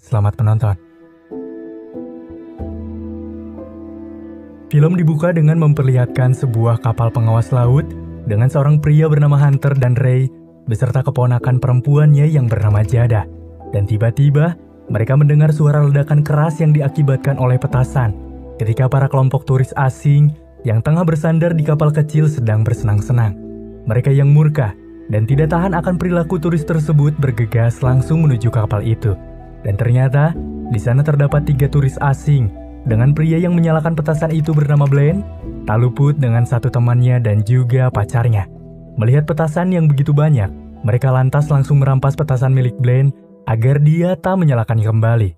Selamat menonton. Film dibuka dengan memperlihatkan sebuah kapal pengawas laut dengan seorang pria bernama Hunter dan Ray beserta keponakan perempuannya yang bernama Jada. Dan tiba-tiba mereka mendengar suara ledakan keras yang diakibatkan oleh petasan ketika para kelompok turis asing yang tengah bersandar di kapal kecil sedang bersenang-senang. Mereka yang murka dan tidak tahan akan perilaku turis tersebut bergegas langsung menuju kapal itu. Dan ternyata di sana terdapat 3 turis asing dengan pria yang menyalakan petasan itu bernama Blaine, tak luput dengan satu temannya dan juga pacarnya. Melihat petasan yang begitu banyak, mereka lantas langsung merampas petasan milik Blaine agar dia tak menyalakannya kembali.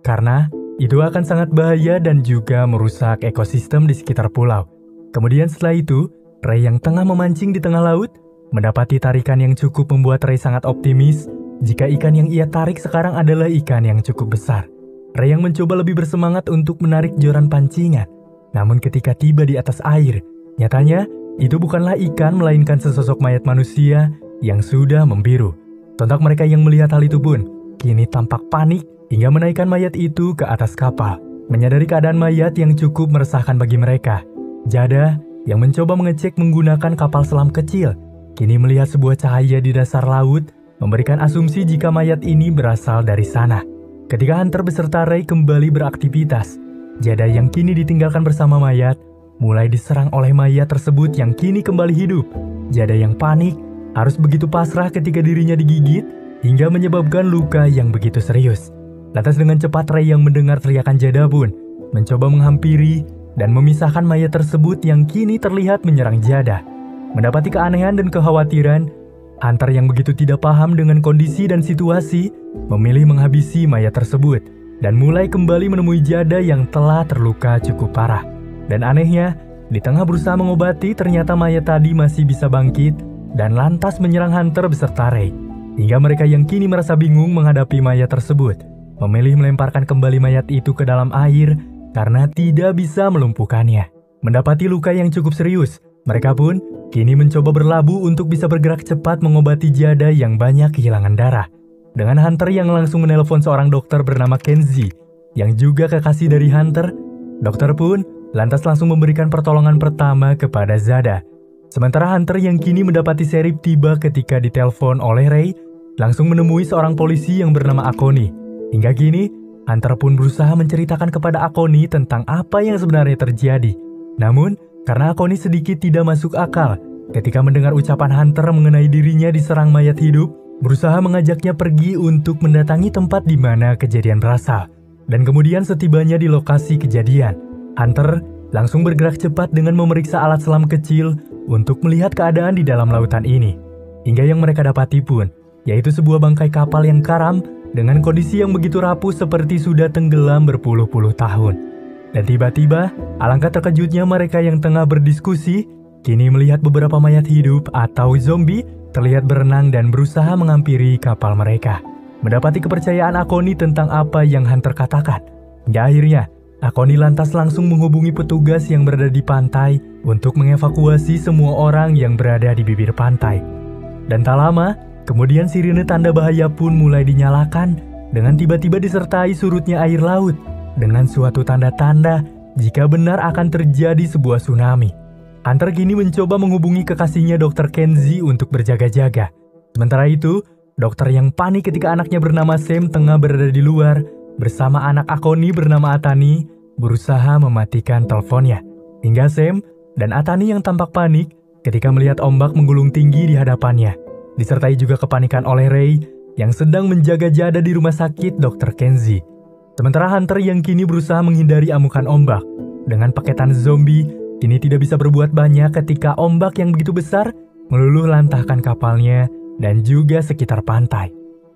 Karena itu akan sangat bahaya dan juga merusak ekosistem di sekitar pulau. Kemudian setelah itu, Ray yang tengah memancing di tengah laut mendapati tarikan yang cukup membuat Ray sangat optimis jika ikan yang ia tarik sekarang adalah ikan yang cukup besar. Ray yang mencoba lebih bersemangat untuk menarik joran pancingan. Namun ketika tiba di atas air, nyatanya itu bukanlah ikan melainkan sesosok mayat manusia yang sudah membiru. Sontak mereka yang melihat hal itu pun kini tampak panik hingga menaikkan mayat itu ke atas kapal. Menyadari keadaan mayat yang cukup meresahkan bagi mereka, Jada yang mencoba mengecek menggunakan kapal selam kecil kini melihat sebuah cahaya di dasar laut memberikan asumsi jika mayat ini berasal dari sana. Ketika Hunter beserta Ray kembali beraktivitas, Jada yang kini ditinggalkan bersama mayat mulai diserang oleh mayat tersebut yang kini kembali hidup. Jada yang panik harus begitu pasrah ketika dirinya digigit hingga menyebabkan luka yang begitu serius. Lantas dengan cepat Ray yang mendengar teriakan Jada pun mencoba menghampiri dan memisahkan mayat tersebut yang kini terlihat menyerang Jada. Mendapati keanehan dan kekhawatiran, Hunter yang begitu tidak paham dengan kondisi dan situasi memilih menghabisi mayat tersebut dan mulai kembali menemui Jada yang telah terluka cukup parah. Dan anehnya, di tengah berusaha mengobati ternyata mayat tadi masih bisa bangkit dan lantas menyerang Hunter beserta Ray. Hingga mereka yang kini merasa bingung menghadapi mayat tersebut memilih melemparkan kembali mayat itu ke dalam air karena tidak bisa melumpuhkannya. Mendapati luka yang cukup serius, mereka pun kini mencoba berlabuh untuk bisa bergerak cepat mengobati Jada yang banyak kehilangan darah. Dengan Hunter yang langsung menelpon seorang dokter bernama Kenzie, yang juga kekasih dari Hunter, dokter pun lantas langsung memberikan pertolongan pertama kepada Jada. Sementara Hunter yang kini mendapati Sheriff tiba ketika ditelepon oleh Ray, langsung menemui seorang polisi yang bernama Akoni. Hingga kini, Hunter pun berusaha menceritakan kepada Akoni tentang apa yang sebenarnya terjadi. Namun, karena Akoni sedikit tidak masuk akal ketika mendengar ucapan Hunter mengenai dirinya diserang mayat hidup, berusaha mengajaknya pergi untuk mendatangi tempat di mana kejadian berasal. Dan kemudian setibanya di lokasi kejadian, Hunter langsung bergerak cepat dengan memeriksa alat selam kecil untuk melihat keadaan di dalam lautan ini. Hingga yang mereka dapati pun, yaitu sebuah bangkai kapal yang karam dengan kondisi yang begitu rapuh seperti sudah tenggelam berpuluh-puluh tahun. Dan tiba-tiba, alangkah terkejutnya mereka yang tengah berdiskusi, kini melihat beberapa mayat hidup atau zombie terlihat berenang dan berusaha menghampiri kapal mereka. Mendapati kepercayaan Akoni tentang apa yang Hunter katakan. Hingga akhirnya, Akoni lantas langsung menghubungi petugas yang berada di pantai untuk mengevakuasi semua orang yang berada di bibir pantai. Dan tak lama, kemudian sirine tanda bahaya pun mulai dinyalakan dengan tiba-tiba disertai surutnya air laut, dengan suatu tanda-tanda jika benar akan terjadi sebuah tsunami. Hunter kini mencoba menghubungi kekasihnya Dr. Kenzie untuk berjaga-jaga. Sementara itu, dokter yang panik ketika anaknya bernama Sam tengah berada di luar bersama anak Akoni bernama Atani berusaha mematikan teleponnya. Hingga Sam dan Atani yang tampak panik ketika melihat ombak menggulung tinggi di hadapannya. Disertai juga kepanikan oleh Ray yang sedang menjaga Jada di rumah sakit Dr. Kenzie. Sementara Hunter yang kini berusaha menghindari amukan ombak dengan paketan zombie kini tidak bisa berbuat banyak ketika ombak yang begitu besar meluluh lantahkan kapalnya dan juga sekitar pantai.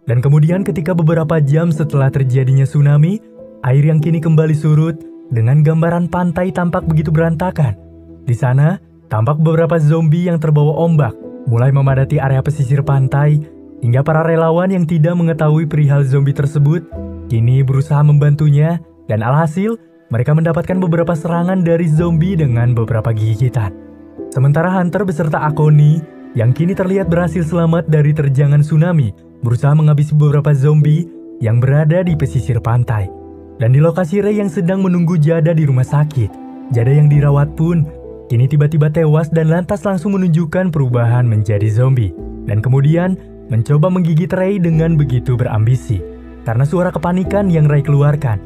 Dan kemudian ketika beberapa jam setelah terjadinya tsunami, air yang kini kembali surut dengan gambaran pantai tampak begitu berantakan. Di sana tampak beberapa zombie yang terbawa ombak mulai memadati area pesisir pantai hingga para relawan yang tidak mengetahui perihal zombie tersebut kini berusaha membantunya dan alhasil mereka mendapatkan beberapa serangan dari zombie dengan beberapa gigitan. Sementara Hunter beserta Akoni yang kini terlihat berhasil selamat dari terjangan tsunami berusaha menghabisi beberapa zombie yang berada di pesisir pantai. Dan di lokasi Ray yang sedang menunggu Jada di rumah sakit, Jada yang dirawat pun kini tiba-tiba tewas dan lantas langsung menunjukkan perubahan menjadi zombie. Dan kemudian mencoba menggigit Ray dengan begitu berambisi. Karena suara kepanikan yang Ray keluarkan,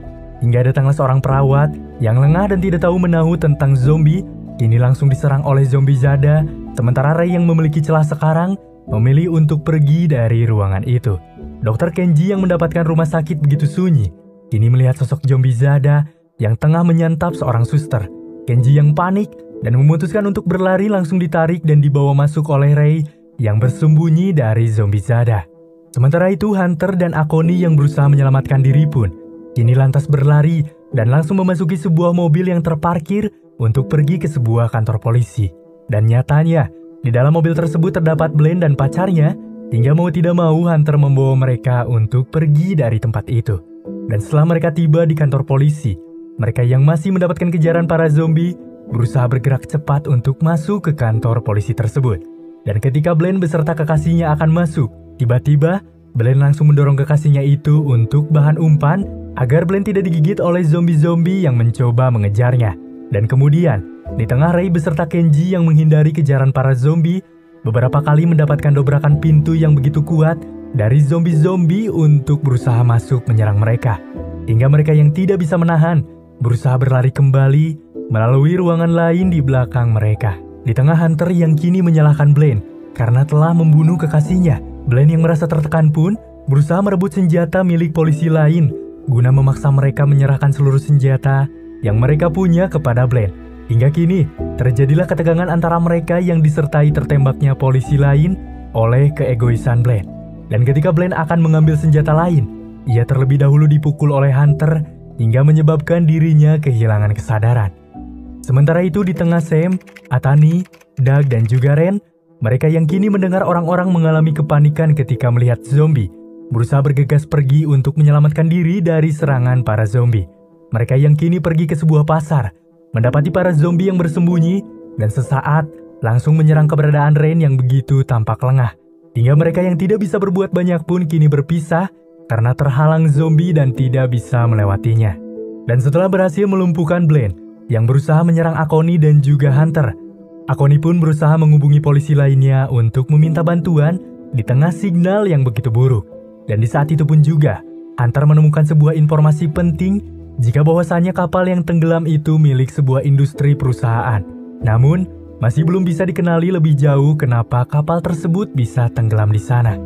hingga datanglah seorang perawat yang lengah dan tidak tahu menahu tentang zombie, kini langsung diserang oleh zombie Jada. Sementara Ray yang memiliki celah sekarang memilih untuk pergi dari ruangan itu. Dokter Kenji yang mendapatkan rumah sakit begitu sunyi, kini melihat sosok zombie Jada yang tengah menyantap seorang suster. Kenji yang panik dan memutuskan untuk berlari langsung ditarik dan dibawa masuk oleh Ray yang bersembunyi dari zombie Jada. Sementara itu Hunter dan Akoni yang berusaha menyelamatkan diri pun kini lantas berlari dan langsung memasuki sebuah mobil yang terparkir untuk pergi ke sebuah kantor polisi. Dan nyatanya, di dalam mobil tersebut terdapat Blaine dan pacarnya, hingga mau tidak mau Hunter membawa mereka untuk pergi dari tempat itu. Dan setelah mereka tiba di kantor polisi, mereka yang masih mendapatkan kejaran para zombie berusaha bergerak cepat untuk masuk ke kantor polisi tersebut. Dan ketika Blaine beserta kekasihnya akan masuk, tiba-tiba Blaine langsung mendorong kekasihnya itu untuk bahan umpan agar Blaine tidak digigit oleh zombie-zombie yang mencoba mengejarnya. Dan kemudian, di tengah Ray beserta Kenji yang menghindari kejaran para zombie, beberapa kali mendapatkan dobrakan pintu yang begitu kuat dari zombie-zombie untuk berusaha masuk menyerang mereka. Hingga mereka yang tidak bisa menahan, berusaha berlari kembali melalui ruangan lain di belakang mereka. Di tengah Hunter yang kini menyalahkan Blaine karena telah membunuh kekasihnya, Blaine yang merasa tertekan pun berusaha merebut senjata milik polisi lain guna memaksa mereka menyerahkan seluruh senjata yang mereka punya kepada Blaine. Hingga kini, terjadilah ketegangan antara mereka yang disertai tertembaknya polisi lain oleh keegoisan Blaine. Dan ketika Blaine akan mengambil senjata lain, ia terlebih dahulu dipukul oleh Hunter hingga menyebabkan dirinya kehilangan kesadaran. Sementara itu di tengah Sam, Atani, Doug dan juga Ren, mereka yang kini mendengar orang-orang mengalami kepanikan ketika melihat zombie, berusaha bergegas pergi untuk menyelamatkan diri dari serangan para zombie. Mereka yang kini pergi ke sebuah pasar, mendapati para zombie yang bersembunyi dan sesaat langsung menyerang keberadaan Ren yang begitu tampak lengah. Hingga mereka yang tidak bisa berbuat banyak pun kini berpisah karena terhalang zombie dan tidak bisa melewatinya. Dan setelah berhasil melumpuhkan Blaine yang berusaha menyerang Akoni dan juga Hunter, Akoni pun berusaha menghubungi polisi lainnya untuk meminta bantuan di tengah signal yang begitu buruk. Dan di saat itu pun juga, Hunter menemukan sebuah informasi penting jika bahwasannya kapal yang tenggelam itu milik sebuah industri perusahaan. Namun, masih belum bisa dikenali lebih jauh kenapa kapal tersebut bisa tenggelam di sana.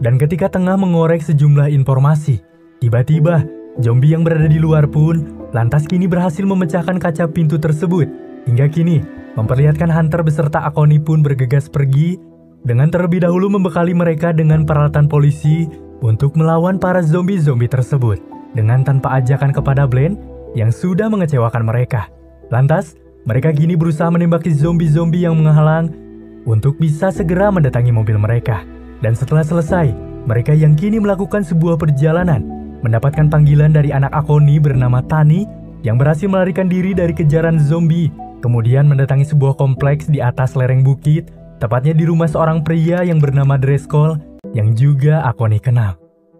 Dan ketika tengah mengorek sejumlah informasi, tiba-tiba zombie yang berada di luar pun lantas kini berhasil memecahkan kaca pintu tersebut. Hingga kini, memperlihatkan Hunter beserta Akoni pun bergegas pergi dengan terlebih dahulu membekali mereka dengan peralatan polisi untuk melawan para zombie-zombie tersebut dengan tanpa ajakan kepada Blaine yang sudah mengecewakan mereka. Lantas, mereka kini berusaha menembaki zombie-zombie yang menghalang untuk bisa segera mendatangi mobil mereka. Dan setelah selesai, mereka yang kini melakukan sebuah perjalanan mendapatkan panggilan dari anak Akoni bernama Tani yang berhasil melarikan diri dari kejaran zombie, kemudian mendatangi sebuah kompleks di atas lereng bukit, tepatnya di rumah seorang pria yang bernama Driscoll yang juga Akoni kenal.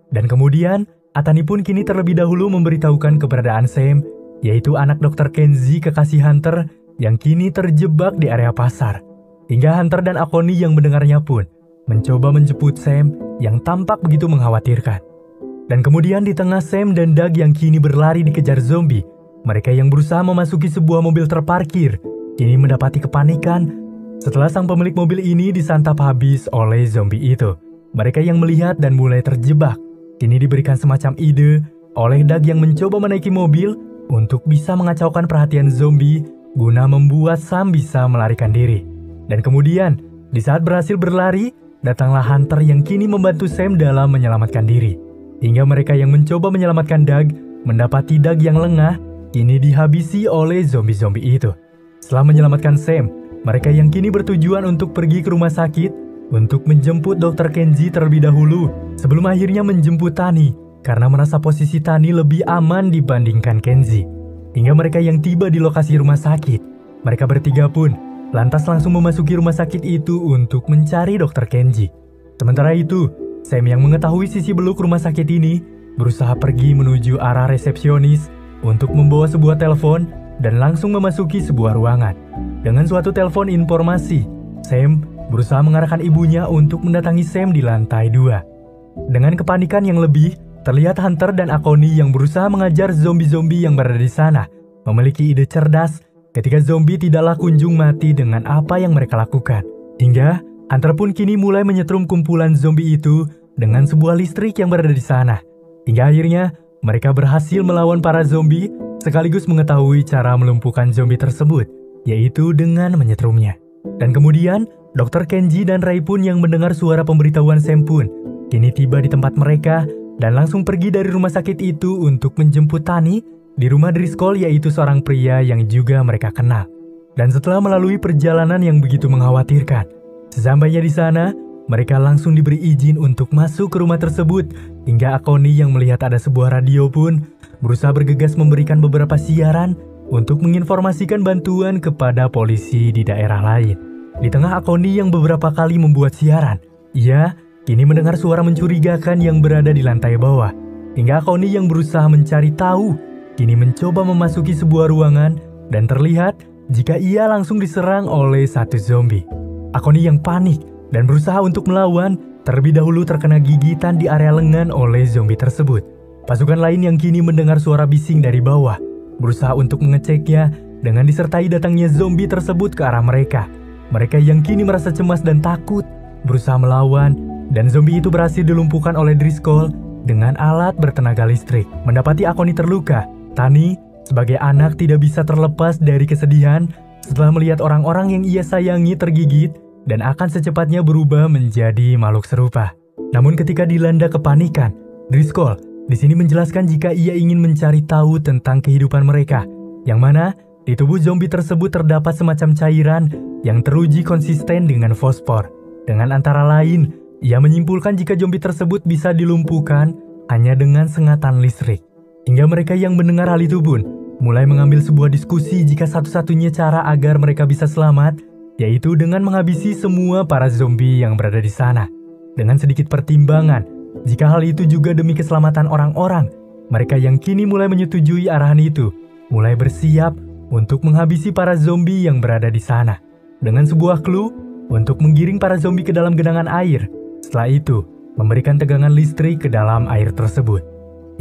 Dan kemudian, Atani pun kini terlebih dahulu memberitahukan keberadaan Sam, yaitu anak Dr. Kenji kekasih Hunter yang kini terjebak di area pasar. Hingga Hunter dan Akoni yang mendengarnya pun mencoba menjemput Sam yang tampak begitu mengkhawatirkan. Dan kemudian di tengah Sam dan Doug yang kini berlari dikejar zombie, mereka yang berusaha memasuki sebuah mobil terparkir kini mendapati kepanikan setelah sang pemilik mobil ini disantap habis oleh zombie itu. Mereka yang melihat dan mulai terjebak kini diberikan semacam ide oleh Doug yang mencoba menaiki mobil untuk bisa mengacaukan perhatian zombie guna membuat Sam bisa melarikan diri. Dan kemudian, di saat berhasil berlari, datanglah Hunter yang kini membantu Sam dalam menyelamatkan diri. Hingga mereka yang mencoba menyelamatkan Doug mendapati Doug yang lengah kini dihabisi oleh zombie-zombie itu. Setelah menyelamatkan Sam, mereka yang kini bertujuan untuk pergi ke rumah sakit untuk menjemput Dr. Kenji terlebih dahulu sebelum akhirnya menjemput Tani karena merasa posisi Tani lebih aman dibandingkan Kenji. Hingga mereka yang tiba di lokasi rumah sakit, mereka bertiga pun lantas langsung memasuki rumah sakit itu untuk mencari Dr. Kenji. Sementara itu, Sam yang mengetahui sisi beluk rumah sakit ini berusaha pergi menuju arah resepsionis untuk membawa sebuah telepon dan langsung memasuki sebuah ruangan. Dengan suatu telepon informasi, Sam berusaha mengarahkan ibunya untuk mendatangi Sam di lantai 2. Dengan kepanikan yang lebih, terlihat Hunter dan Akoni yang berusaha mengajar zombie-zombie yang berada di sana memiliki ide cerdas ketika zombie tidaklah kunjung mati dengan apa yang mereka lakukan. Hingga Hunter pun kini mulai menyetrum kumpulan zombie itu dengan sebuah listrik yang berada di sana. Hingga akhirnya mereka berhasil melawan para zombie sekaligus mengetahui cara melumpuhkan zombie tersebut, yaitu dengan menyetrumnya. Dan kemudian Dr. Kenji dan Ray pun yang mendengar suara pemberitahuan Sam pun kini tiba di tempat mereka dan langsung pergi dari rumah sakit itu untuk menjemput Tani di rumah Driscoll, yaitu seorang pria yang juga mereka kenal. Dan setelah melalui perjalanan yang begitu mengkhawatirkan, sesampainya di sana, mereka langsung diberi izin untuk masuk ke rumah tersebut, hingga Akoni yang melihat ada sebuah radio pun berusaha bergegas memberikan beberapa siaran untuk menginformasikan bantuan kepada polisi di daerah lain. Di tengah Akoni yang beberapa kali membuat siaran, ia kini mendengar suara mencurigakan yang berada di lantai bawah, hingga Akoni yang berusaha mencari tahu, kini mencoba memasuki sebuah ruangan dan terlihat jika ia langsung diserang oleh satu zombie. Akoni yang panik dan berusaha untuk melawan, terlebih dahulu terkena gigitan di area lengan oleh zombie tersebut. Pasukan lain yang kini mendengar suara bising dari bawah, berusaha untuk mengeceknya dengan disertai datangnya zombie tersebut ke arah mereka. Mereka yang kini merasa cemas dan takut, berusaha melawan, dan zombie itu berhasil dilumpuhkan oleh Driscoll dengan alat bertenaga listrik. Mendapati Akoni terluka, Tani sebagai anak tidak bisa terlepas dari kesedihan setelah melihat orang-orang yang ia sayangi tergigit dan akan secepatnya berubah menjadi makhluk serupa. Namun ketika dilanda kepanikan, Driscoll di sini menjelaskan jika ia ingin mencari tahu tentang kehidupan mereka, yang mana di tubuh zombie tersebut terdapat semacam cairan yang teruji konsisten dengan fosfor. Dengan antara lain, ia menyimpulkan jika zombie tersebut bisa dilumpuhkan hanya dengan sengatan listrik. Hingga mereka yang mendengar hal itu pun mulai mengambil sebuah diskusi jika satu-satunya cara agar mereka bisa selamat yaitu dengan menghabisi semua para zombie yang berada di sana. Dengan sedikit pertimbangan, jika hal itu juga demi keselamatan orang-orang, mereka yang kini mulai menyetujui arahan itu, mulai bersiap untuk menghabisi para zombie yang berada di sana. Dengan sebuah clue untuk menggiring para zombie ke dalam genangan air, setelah itu memberikan tegangan listrik ke dalam air tersebut.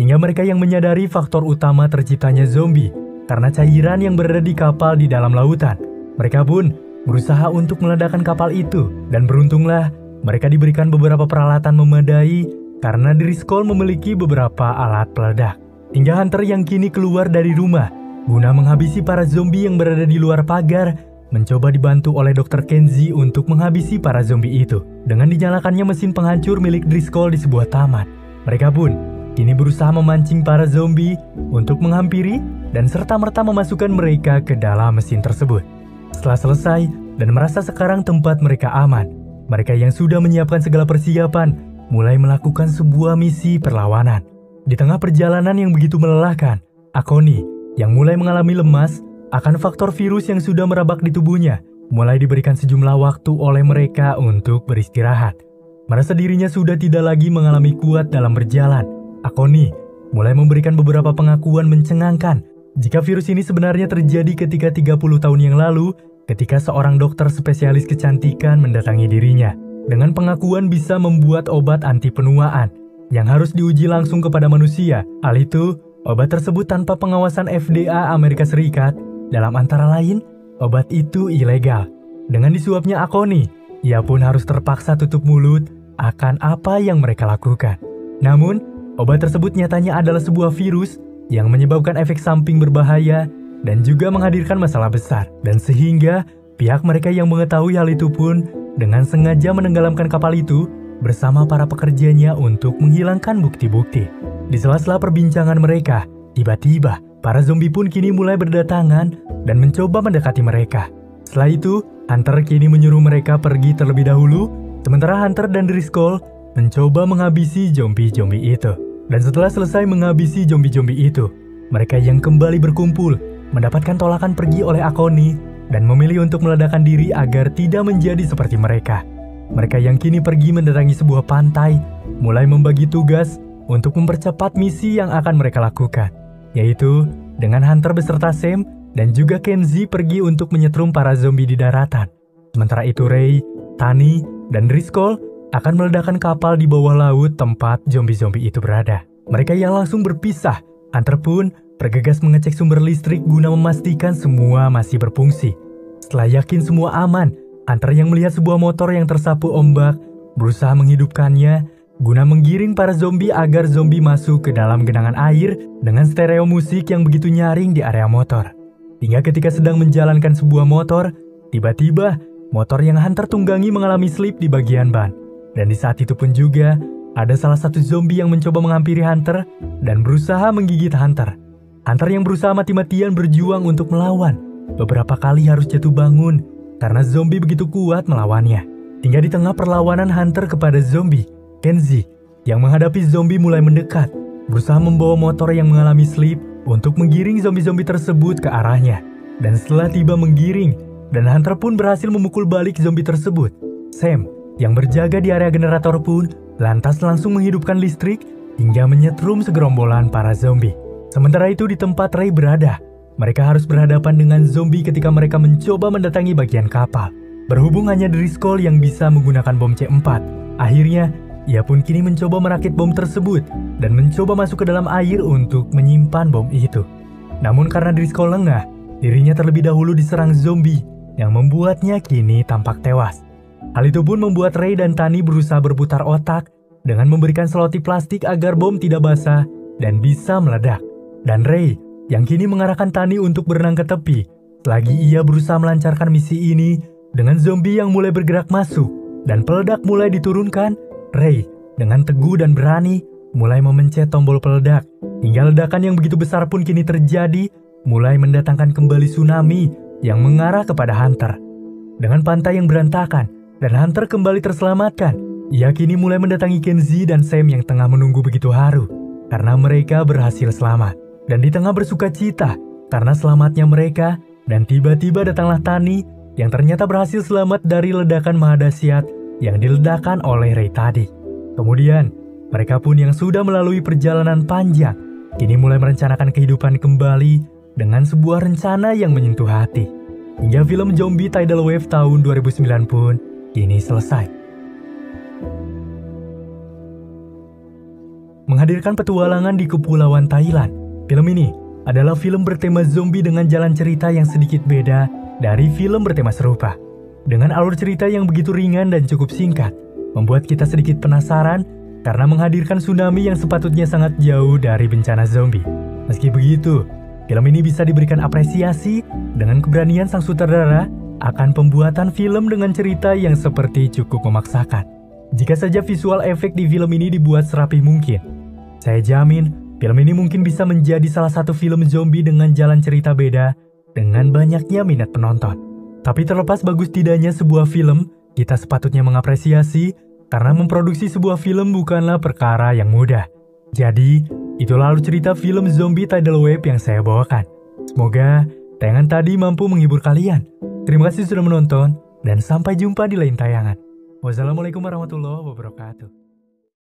Hingga mereka yang menyadari faktor utama terciptanya zombie karena cairan yang berada di kapal di dalam lautan, mereka pun berusaha untuk meledakkan kapal itu, dan beruntunglah mereka diberikan beberapa peralatan memadai karena Driscoll memiliki beberapa alat peledak. Hingga Hunter yang kini keluar dari rumah guna menghabisi para zombie yang berada di luar pagar, mencoba dibantu oleh Dr. Kenji untuk menghabisi para zombie itu dengan dinyalakannya mesin penghancur milik Driscoll di sebuah taman. Mereka pun kini berusaha memancing para zombie untuk menghampiri dan serta-merta memasukkan mereka ke dalam mesin tersebut. Setelah selesai dan merasa sekarang tempat mereka aman, mereka yang sudah menyiapkan segala persiapan mulai melakukan sebuah misi perlawanan. Di tengah perjalanan yang begitu melelahkan, Akoni yang mulai mengalami lemas akan faktor virus yang sudah merabak di tubuhnya mulai diberikan sejumlah waktu oleh mereka untuk beristirahat. Merasa dirinya sudah tidak lagi mengalami kuat dalam berjalan, Akoni mulai memberikan beberapa pengakuan mencengangkan jika virus ini sebenarnya terjadi ketika 30 tahun yang lalu ketika seorang dokter spesialis kecantikan mendatangi dirinya dengan pengakuan bisa membuat obat anti penuaan yang harus diuji langsung kepada manusia. Hal itu, obat tersebut tanpa pengawasan FDA Amerika Serikat. Dalam antara lain, obat itu ilegal. Dengan disuapnya Akoni, ia pun harus terpaksa tutup mulut akan apa yang mereka lakukan. Namun, obat tersebut nyatanya adalah sebuah virus yang menyebabkan efek samping berbahaya dan juga menghadirkan masalah besar. Dan sehingga pihak mereka yang mengetahui hal itu pun dengan sengaja menenggelamkan kapal itu bersama para pekerjanya untuk menghilangkan bukti-bukti. Di sela-sela perbincangan mereka, tiba-tiba para zombie pun kini mulai berdatangan dan mencoba mendekati mereka. Setelah itu, Hunter kini menyuruh mereka pergi terlebih dahulu, sementara Hunter dan Driscoll mencoba menghabisi zombie-zombie itu. Dan setelah selesai menghabisi zombie-zombie itu, mereka yang kembali berkumpul mendapatkan tolakan pergi oleh Akoni dan memilih untuk meledakkan diri agar tidak menjadi seperti mereka. Mereka yang kini pergi mendatangi sebuah pantai, mulai membagi tugas untuk mempercepat misi yang akan mereka lakukan, yaitu dengan Hunter beserta Sam dan juga Kenzie pergi untuk menyetrum para zombie di daratan. Sementara itu Ray, Tani, dan Driscoll akan meledakkan kapal di bawah laut tempat zombie-zombie itu berada. Mereka yang langsung berpisah. Hunter pun bergegas mengecek sumber listrik guna memastikan semua masih berfungsi. Setelah yakin semua aman, Hunter yang melihat sebuah motor yang tersapu ombak berusaha menghidupkannya guna menggiring para zombie agar zombie masuk ke dalam genangan air dengan stereo musik yang begitu nyaring di area motor. Hingga ketika sedang menjalankan sebuah motor, tiba-tiba motor yang Hunter tunggangi mengalami slip di bagian ban. Dan di saat itu pun juga, ada salah satu zombie yang mencoba menghampiri Hunter dan berusaha menggigit Hunter. Hunter yang berusaha mati-matian berjuang untuk melawan. Beberapa kali harus jatuh bangun karena zombie begitu kuat melawannya. Hingga di tengah perlawanan Hunter kepada zombie, Kenzie yang menghadapi zombie mulai mendekat, berusaha membawa motor yang mengalami slip untuk menggiring zombie-zombie tersebut ke arahnya. Dan setelah tiba menggiring, dan Hunter pun berhasil memukul balik zombie tersebut, Sam yang berjaga di area generator pun lantas langsung menghidupkan listrik hingga menyetrum segerombolan para zombie. Sementara itu di tempat Ray berada, mereka harus berhadapan dengan zombie ketika mereka mencoba mendatangi bagian kapal. Berhubung hanya Driscoll yang bisa menggunakan bom C4, akhirnya ia pun kini mencoba merakit bom tersebut dan mencoba masuk ke dalam air untuk menyimpan bom itu. Namun karena Driscoll lengah, dirinya terlebih dahulu diserang zombie yang membuatnya kini tampak tewas. Hal itu pun membuat Ray dan Tani berusaha berputar otak dengan memberikan selotip plastik agar bom tidak basah dan bisa meledak. Dan Ray yang kini mengarahkan Tani untuk berenang ke tepi selagi ia berusaha melancarkan misi ini dengan zombie yang mulai bergerak masuk dan peledak mulai diturunkan. Ray dengan teguh dan berani mulai memencet tombol peledak hingga ledakan yang begitu besar pun kini terjadi, mulai mendatangkan kembali tsunami yang mengarah kepada Hunter. Dengan pantai yang berantakan dan Hunter kembali terselamatkan, ia kini mulai mendatangi Kenzie dan Sam yang tengah menunggu begitu haru karena mereka berhasil selamat. Dan di tengah bersuka cita karena selamatnya mereka, dan tiba-tiba datanglah Tani yang ternyata berhasil selamat dari ledakan mahadahsyat yang diledakkan oleh Ray tadi. Kemudian, mereka pun yang sudah melalui perjalanan panjang, kini mulai merencanakan kehidupan kembali dengan sebuah rencana yang menyentuh hati. Hingga film Zombie Tidal Wave tahun 2009 pun kini selesai. Menghadirkan petualangan di Kepulauan Thailand, film ini adalah film bertema zombie dengan jalan cerita yang sedikit beda dari film bertema serupa. Dengan alur cerita yang begitu ringan dan cukup singkat, membuat kita sedikit penasaran karena menghadirkan tsunami yang sepatutnya sangat jauh dari bencana zombie. Meski begitu, film ini bisa diberikan apresiasi dengan keberanian sang sutradara akan pembuatan film dengan cerita yang seperti cukup memaksakan. Jika saja visual efek di film ini dibuat serapih mungkin, saya jamin film ini mungkin bisa menjadi salah satu film zombie dengan jalan cerita beda dengan banyaknya minat penonton. Tapi terlepas bagus tidaknya sebuah film, kita sepatutnya mengapresiasi karena memproduksi sebuah film bukanlah perkara yang mudah. Jadi, itulah alur cerita film Zombie Tidal Wave yang saya bawakan. Semoga tayangan tadi mampu menghibur kalian. Terima kasih sudah menonton, dan sampai jumpa di lain tayangan. Wassalamualaikum warahmatullahi wabarakatuh.